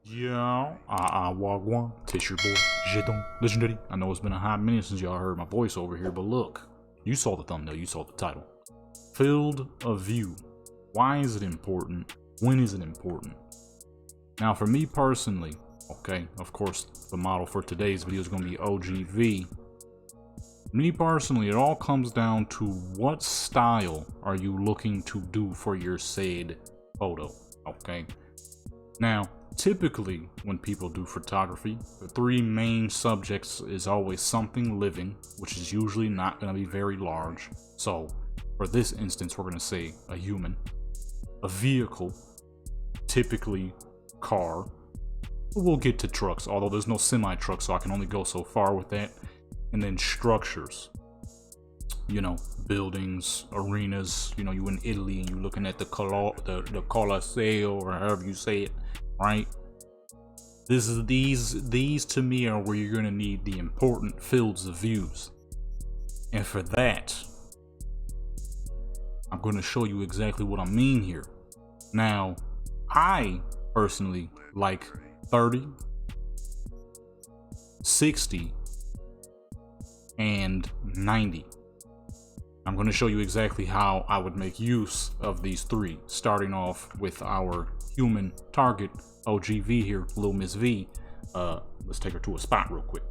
Yeah, Wagwan, Tish your boy, Jedon, Legendary. I know it's been a hot minute since y'all heard my voice over here, but look, you saw the thumbnail, you saw the title. Field of view. Why is it important? When is it important? Now, for me personally, okay, of course, the model for today's video is going to be OGV. Me personally, it all comes down to what style are you looking to do for your said photo, okay? Now, typically, when people do photography, the three main subjects is always something living, which is usually not going to be very large. So, for this instance, we're going to say a human, a vehicle, typically car. We'll get to trucks, although there's no semi-truck, so I can only go so far with that. And then structures, you know, buildings, arenas. You know, you in Italy and you're looking at the Colosseo, or however you say it, right? These to me are where you're gonna need the important fields of views. And for that, I'm gonna show you exactly what I mean here. Now, I personally like 30, 60, and 90. I'm going to show you exactly how I would make use of these three, starting off with our human target, OGV here, Little Miss V. Let's take her to a spot real quick.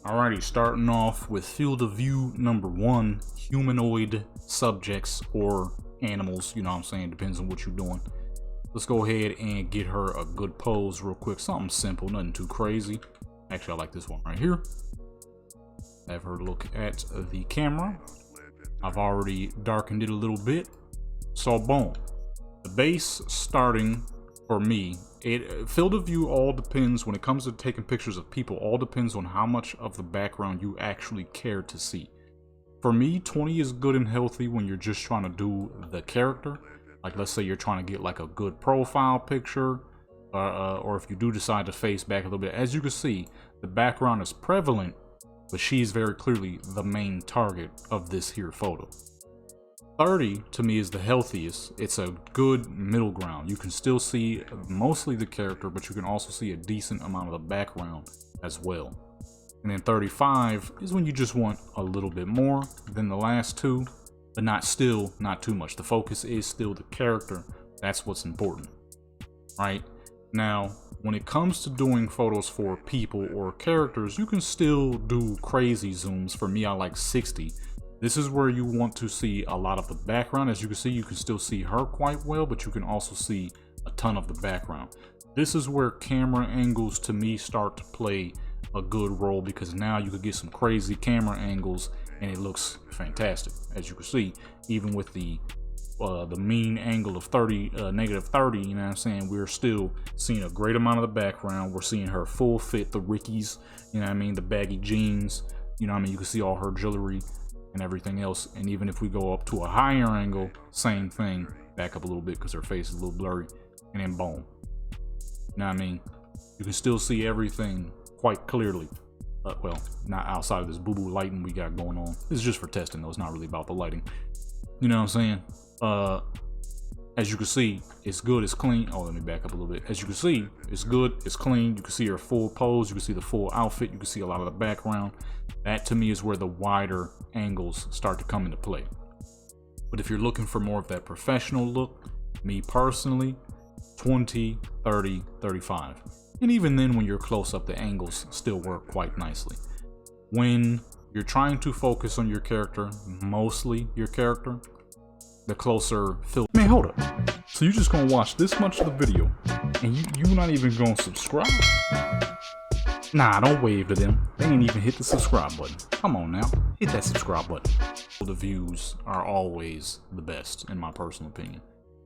Alrighty, starting off with field of view number 1, humanoid subjects or animals, you know what I'm saying, depends on what you're doing. Let's go ahead and get her a good pose real quick, something simple, nothing too crazy. Actually, I like this one right here. Have her look at the camera. I've already darkened it a little bit. So boom. The base starting for me, field of view all depends when it comes to taking pictures of people, all depends on how much of the background you actually care to see. For me, 20 is good and healthy when you're just trying to do the character. Like let's say you're trying to get like a good profile picture, or if you do decide to face back a little bit. As you can see, the background is prevalent, but she's very clearly the main target of this here photo. 30 to me is the healthiest. It's a good middle ground. You can still see mostly the character, but you can also see a decent amount of the background as well. And then 35 is when you just want a little bit more than the last two, but not too much. The focus is still the character. That's what's important, right? Now, when it comes to doing photos for people or characters, you can still do crazy zooms. For me, I like 60. This is where you want to see a lot of the background. As you can see, you can still see her quite well, but you can also see a ton of the background. This is where camera angles to me start to play a good role, because now you could get some crazy camera angles and it looks fantastic. As you can see, even with the mean angle of 30, negative 30, you know what I'm saying, we're still seeing a great amount of the background. We're seeing her full fit, the Rickies, you know what I mean, the baggy jeans, you know what I mean, you can see all her jewelry and everything else. And even if we go up to a higher angle, same thing, back up a little bit because her face is a little blurry, and then boom, you know what I mean, you can still see everything quite clearly. Well, not outside of this boo-boo lighting we got going on. This is just for testing though, it's not really about the lighting, you know what I'm saying. As you can see, it's good, it's clean. Oh, let me back up a little bit. As you can see, it's good, it's clean. You can see her full pose, you can see the full outfit, you can see a lot of the background. That to me is where the wider angles start to come into play. But if you're looking for more of that professional look, me personally, 20, 30, 35. And even then, when you're close up, the angles still work quite nicely. When you're trying to focus on your character, mostly your character, the closer field. Man, hold up. So you're just gonna watch this much of the video and you're not even gonna subscribe? Nah, don't wave to them. They ain't even hit the subscribe button. Come on now, hit that subscribe button. The views are always the best, in my personal opinion.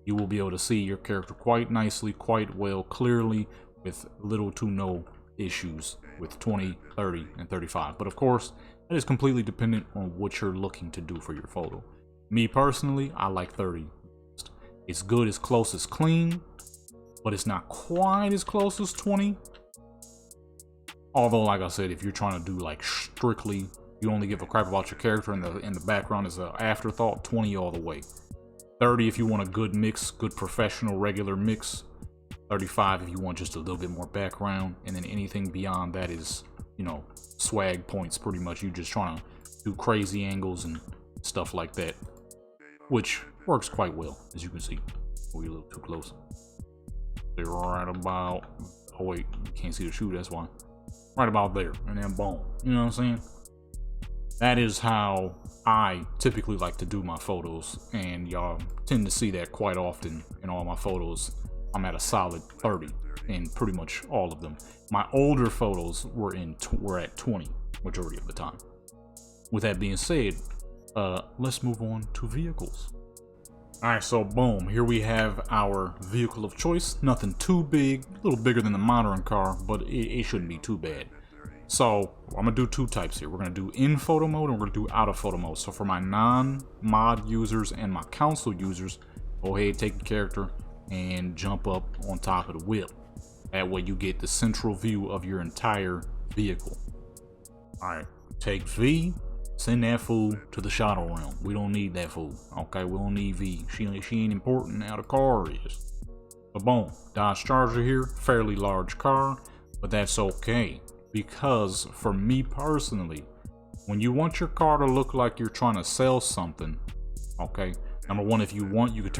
You will be able to see your character quite nicely, quite well, clearly, with little to no issues with 20, 30, and 35. But of course, that is completely dependent on what you're looking to do for your photo. Me personally, I like 30. It's good, it's close, it's clean, but it's not quite as close as 20. Although, like I said, if you're trying to do like strictly, you only give a crap about your character and the background is an afterthought, 20 all the way. 30 if you want a good mix, good professional regular mix. 35 if you want just a little bit more background, and then anything beyond that is, you know, swag points. Pretty much you just trying to do crazy angles and stuff like that, which works quite well, as you can see. We're a little too close. They're right about, oh wait, you can't see the shoe, that's why. Right about there, and then boom. You know what I'm saying? That is how I typically like to do my photos, and y'all tend to see that quite often in all my photos. I'm at a solid 30 in pretty much all of them. My older photos were at 20 majority of the time. With that being said, let's move on to vehicles. Alright, so boom, here we have our vehicle of choice. Nothing too big, a little bigger than the modern car, but it shouldn't be too bad. So I'm gonna do two types here. We're gonna do in photo mode and we're gonna do out of photo mode. So for my non-mod users and my console users, go ahead, take the character and jump up on top of the whip. That way you get the central view of your entire vehicle. Alright, take V, send that fool to the shadow realm. We don't need that fool. Okay, we don't need V. She ain't important now, the car is. But boom, Dodge Charger here, fairly large car, but that's okay. Because for me personally, when you want your car to look like you're trying to sell something, okay, number one, if you want, you can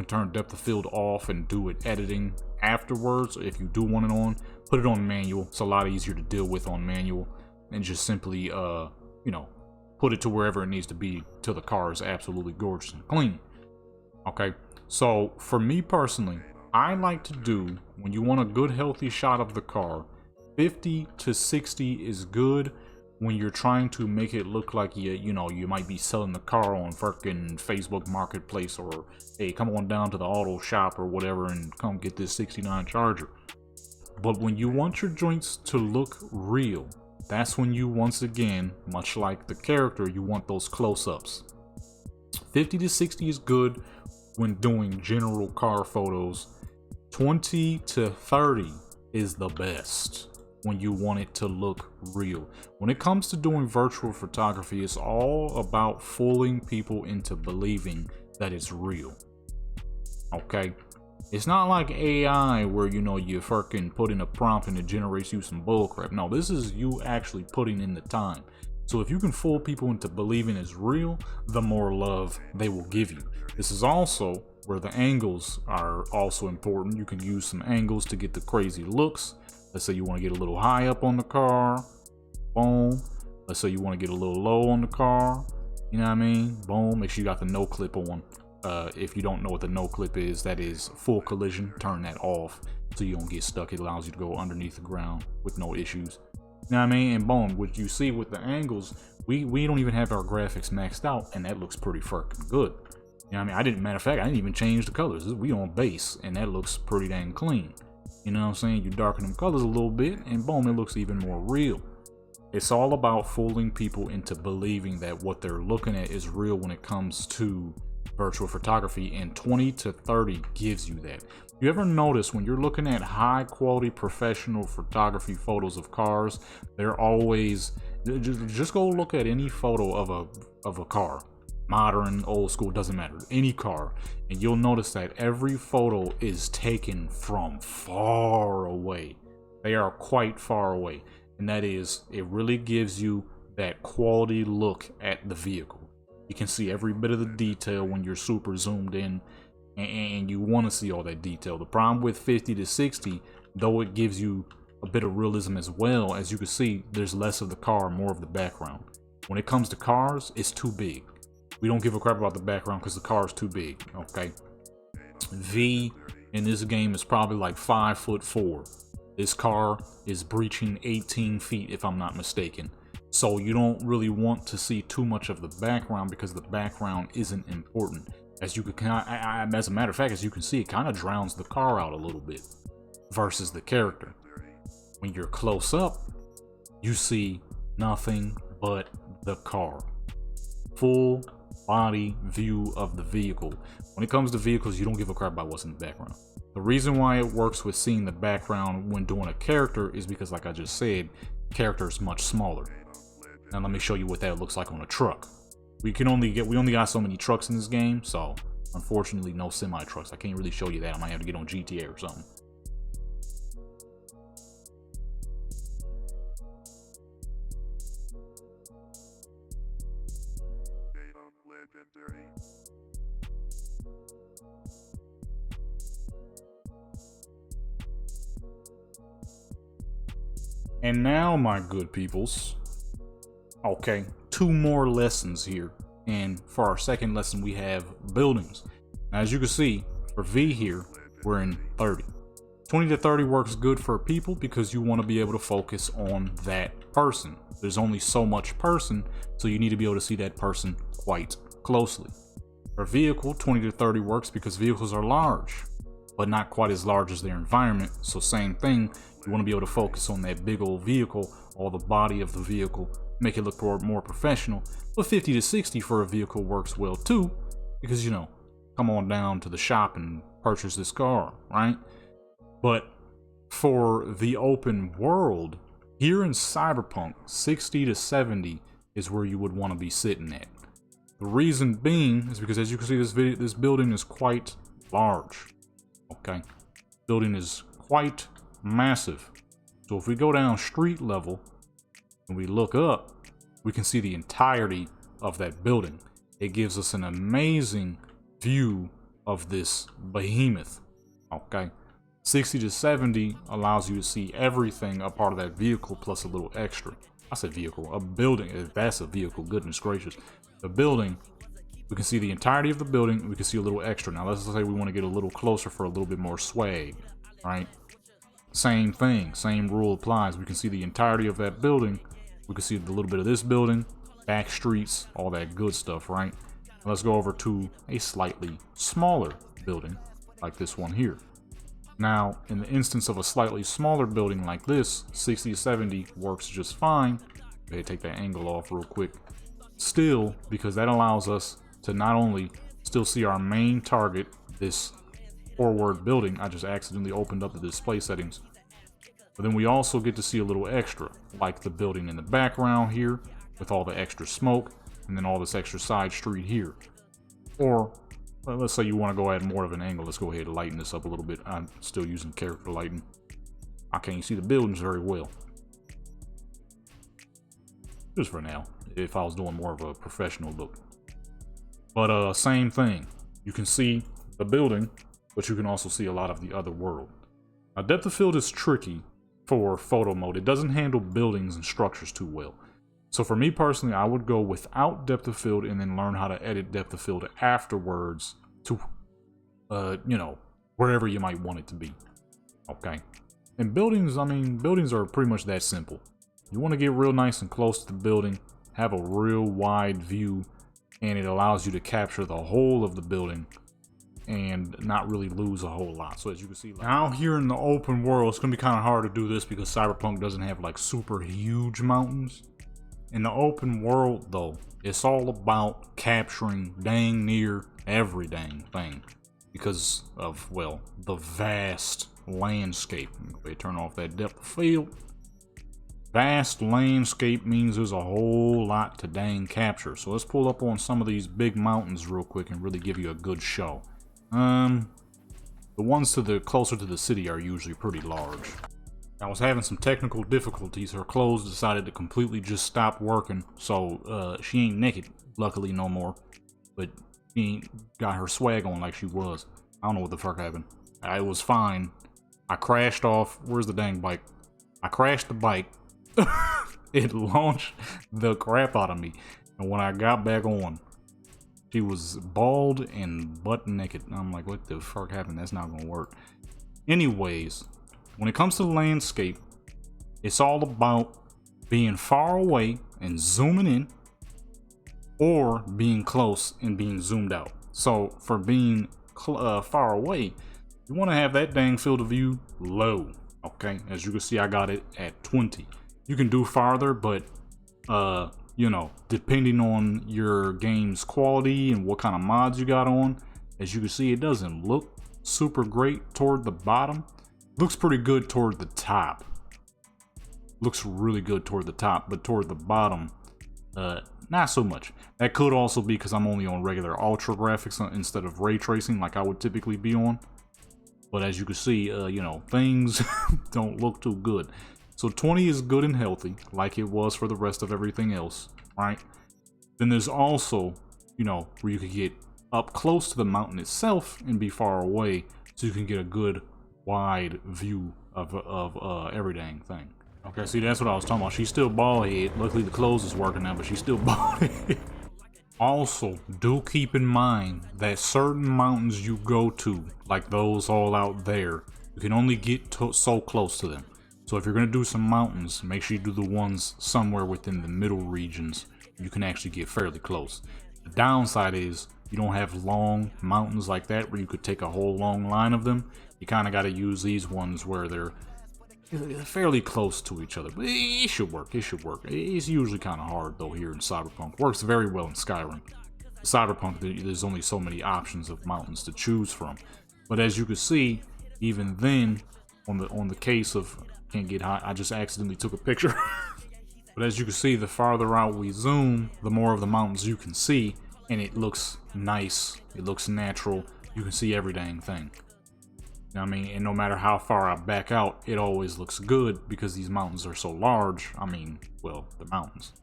turn depth of field off and do it editing afterwards. If you do want it on, put it on manual. It's a lot easier to deal with on manual, and just simply you know, put it to wherever it needs to be till the car is absolutely gorgeous and clean. Okay, so for me personally, I like to do, when you want a good healthy shot of the car, 50 to 60 is good when you're trying to make it look like you know, you might be selling the car on fucking Facebook Marketplace, or hey, come on down to the auto shop or whatever and come get this 69 Charger. But when you want your joints to look real, that's when you, once again, much like the character, you want those close-ups. 50 to 60 is good when doing general car photos. 20 to 30 is the best when you want it to look real. When it comes to doing virtual photography, it's all about fooling people into believing that it's real. Okay? It's not like AI where, you know, you fucking put in a prompt and it generates you some bullcrap. No, this is you actually putting in the time. So if you can fool people into believing it's real, the more love they will give you. This is also where the angles are also important. You can use some angles to get the crazy looks. Let's say you want to get a little high up on the car. Boom. Let's say you want to get a little low on the car. You know what I mean? Boom. Make sure you got the no clip on. If you don't know what the no clip is, that is full collision. Turn that off so you don't get stuck. It allows you to go underneath the ground with no issues. You know what I mean? And boom, what you see with the angles, we don't even have our graphics maxed out, and that looks pretty fucking good. You know what I mean? Matter of fact, I didn't even change the colors. We on base, and that looks pretty dang clean. You know what I'm saying? You darken them colors a little bit, and boom, it looks even more real. It's all about fooling people into believing that what they're looking at is real when it comes to virtual photography, and 20 to 30 gives you that. You ever notice when you're looking at high quality professional photography photos of cars, they're always, just go look at any photo of a car, modern, old school, doesn't matter, any car, and you'll notice that every photo is taken from far away. They are quite far away, and that is, it really gives you that quality look at the vehicle. You can see every bit of the detail when you're super zoomed in, and you want to see all that detail. The problem with 50 to 60, though it gives you a bit of realism as well, as you can see, there's less of the car, more of the background. When it comes to cars, it's too big. We don't give a crap about the background because the car is too big, okay? V in this game is probably like 5'4". This car is breaching 18 feet if I'm not mistaken. So you don't really want to see too much of the background because the background isn't important. As you can, as a matter of fact, as you can see, it kind of drowns the car out a little bit versus the character. When you're close up, you see nothing but the car. Full body view of the vehicle. When it comes to vehicles, you don't give a crap about what's in the background. The reason why it works with seeing the background when doing a character is because, like I just said, character is much smaller. Now let me show you what that looks like on a truck. We only got so many trucks in this game, so unfortunately no semi trucks. I can't really show you that. I might have to get on GTA or something. And now, my good peoples, okay, 2 more lessons here. And for our second lesson, we have buildings. Now, as you can see, for V here, we're in 30. 20 to 30 works good for people because you want to be able to focus on that person. There's only so much person, so you need to be able to see that person quite closely. For vehicle, 20 to 30 works because vehicles are large, but not quite as large as their environment. So same thing, you want to be able to focus on that big old vehicle, or the body of the vehicle, make it look more professional. But 50 to 60 for a vehicle works well too, because, you know, come on down to the shop and purchase this car, right? But for the open world, here in Cyberpunk, 60 to 70 is where you would want to be sitting at. The reason being is because, as you can see, this building is quite large. Okay, building is quite massive. So if we go down street level and we look up, we can see the entirety of that building. It gives us an amazing view of this behemoth. Okay, 60 to 70 allows you to see everything a part of that vehicle plus a little extra. I said vehicle, a building. That's a vehicle, goodness gracious. The building, we can see the entirety of the building. We can see a little extra. Now let's say we want to get a little closer for a little bit more swag, right? Same thing, same rule applies. We can see the entirety of that building. We can see a little bit of this building, back streets, all that good stuff, right? Let's go over to a slightly smaller building like this one here. Now, in the instance of a slightly smaller building like this, 60 to 70 works just fine. Go ahead, take that angle off real quick. Still, because that allows us to not only still see our main target, this forward building. I just accidentally opened up the display settings. But then we also get to see a little extra, like the building in the background here with all the extra smoke, and then all this extra side street here. Or let's say you want to go at more of an angle. Let's go ahead and lighten this up a little bit. I'm still using character lighting. I can't see the buildings very well. Just for now, if I was doing more of a professional look. But same thing. You can see the building, but you can also see a lot of the other world. Now, depth of field is tricky for photo mode. It doesn't handle buildings and structures too well. So for me personally, I would go without depth of field and then learn how to edit depth of field afterwards to, you know, wherever you might want it to be. Okay. And buildings, I mean, buildings are pretty much that simple. You want to get real nice and close to the building, have a real wide view, and it allows you to capture the whole of the building and not really lose a whole lot. So as you can see, like, now here in the open world, it's going to be kind of hard to do this because Cyberpunk doesn't have like super huge mountains. In the open world though, it's all about capturing dang near every dang thing because of, well, the vast landscape. They turn off that depth of field. Vast landscape means there's a whole lot to dang capture. So let's pull up on some of these big mountains real quick and really give you a good show. The ones to the closer to the city are usually pretty large. I was having some technical difficulties. Her clothes decided to completely just stop working, so she ain't naked, luckily no more. But she ain't got her swag on like she was. I don't know what the fuck happened. It was fine. I crashed off. Where's the dang bike? I crashed the bike. It launched the crap out of me. And when I got back on, she was bald and butt naked. And I'm like, what the fuck happened? That's not gonna work. Anyways, when it comes to landscape, it's all about being far away and zooming in, or being close and being zoomed out. So for being far away, you want to have that dang field of view low. Okay, as you can see, I got it at 20. You can do farther, but you know, depending on your game's quality and what kind of mods you got on, as you can see, it doesn't look super great toward the bottom. Looks pretty good toward the top. Looks really good toward the top, but toward the bottom, not so much. That could also be because I'm only on regular ultra graphics instead of ray tracing like I would typically be on. But as you can see, you know, things don't look too good. So 20 is good and healthy, like it was for the rest of everything else, right? Then there's also you know, where you could get up close to the mountain itself and be far away, so you can get a good wide view of every dang thing. Okay, see, that's what I was talking about. She's still bald head. Luckily the clothes is working now, but she's still bald head. Also, do keep in mind that certain mountains you go to, like those all out there, you can only get so close to them. So if you're going to do some mountains, make sure you do the ones somewhere within the middle regions. You can actually get fairly close. The downside is you don't have long mountains like that where you could take a whole long line of them. You kind of got to use these ones where they're fairly close to each other. But it should work. It should work. It's usually kind of hard though here in Cyberpunk. Works very well in Skyrim. Cyberpunk, there's only so many options of mountains to choose from. But as you can see, even then, on the case of can't get high, I just accidentally took a picture. But as you can see, the farther out we zoom, the more of the mountains you can see, and it looks nice. It looks natural. You can see every dang thing. You know what I mean? And no matter how far I back out, it always looks good because these mountains are so large. I mean, well, the mountains.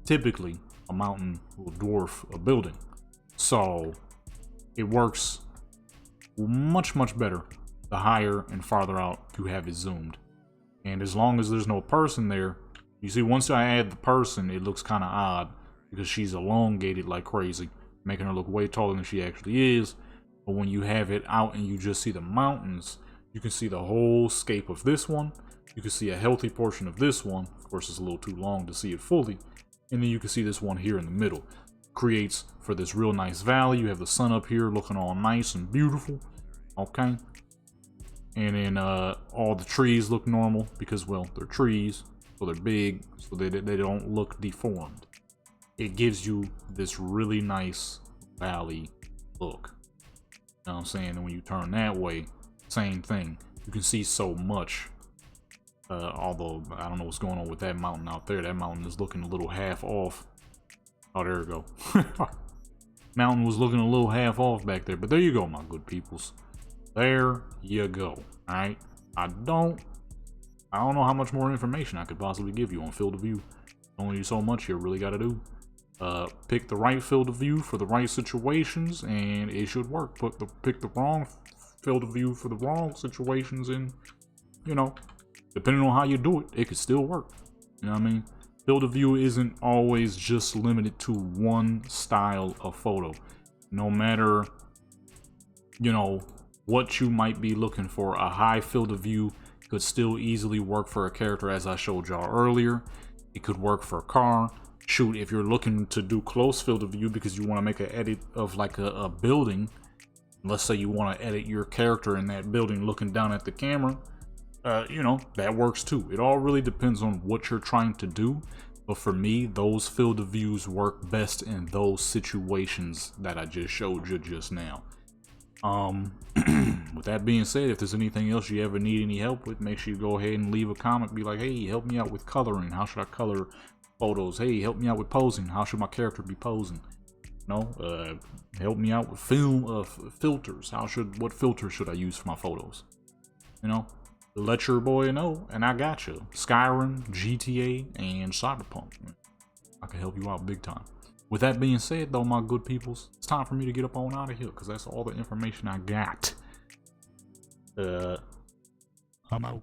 Typically, a mountain will dwarf a building. So, it works much, much better the higher and farther out you have it zoomed. And as long as there's no person there, you see, once I add the person, it looks kind of odd because she's elongated like crazy, making her look way taller than she actually is. But when you have it out and you just see the mountains, you can see the whole scape of this one. You can see a healthy portion of this one. Of course, it's a little too long to see it fully. And then you can see this one here in the middle. Creates for this real nice valley. You have the sun up here looking all nice and beautiful. Okay. And then all the trees look normal because, well, they're trees. So they're big. So they don't look deformed. It gives you this really nice valley look. You know what I'm saying? And when you turn that way, same thing. You can see so much. Although, I don't know what's going on with that mountain out there. That mountain is looking a little half off. Oh, there we go. Mountain was looking a little half off back there. But there you go, my good peoples. There you go. Alright? I don't know how much more information I could possibly give you on field of view. Only so much you really got to do. Pick the right field of view for the right situations, and it should work. Pick the wrong field of view for the wrong situations, and, you know, depending on how you do it, it could still work. You know what I mean? Field of view isn't always just limited to one style of photo. No matter, you know, what you might be looking for, a high field of view could still easily work for a character, as I showed y'all earlier. It could work for a car. Shoot, if you're looking to do close field of view because you want to make an edit of like a building, let's say you want to edit your character in that building looking down at the camera, you know, that works too. It all really depends on what you're trying to do. But for me, those field of views work best in those situations that I just showed you just now. With that being said, if there's anything else you ever need any help with, make sure you go ahead and leave a comment. Be like, hey, help me out with coloring. How should I color photos? Hey, help me out with posing. How should my character be posing? No, help me out with filters. What filters should I use for my photos? You know, let your boy know, and I got you. Skyrim, GTA, and Cyberpunk. I can help you out big time. With that being said, though, my good peoples, it's time for me to get up on out of here because that's all the information I got. I'm out.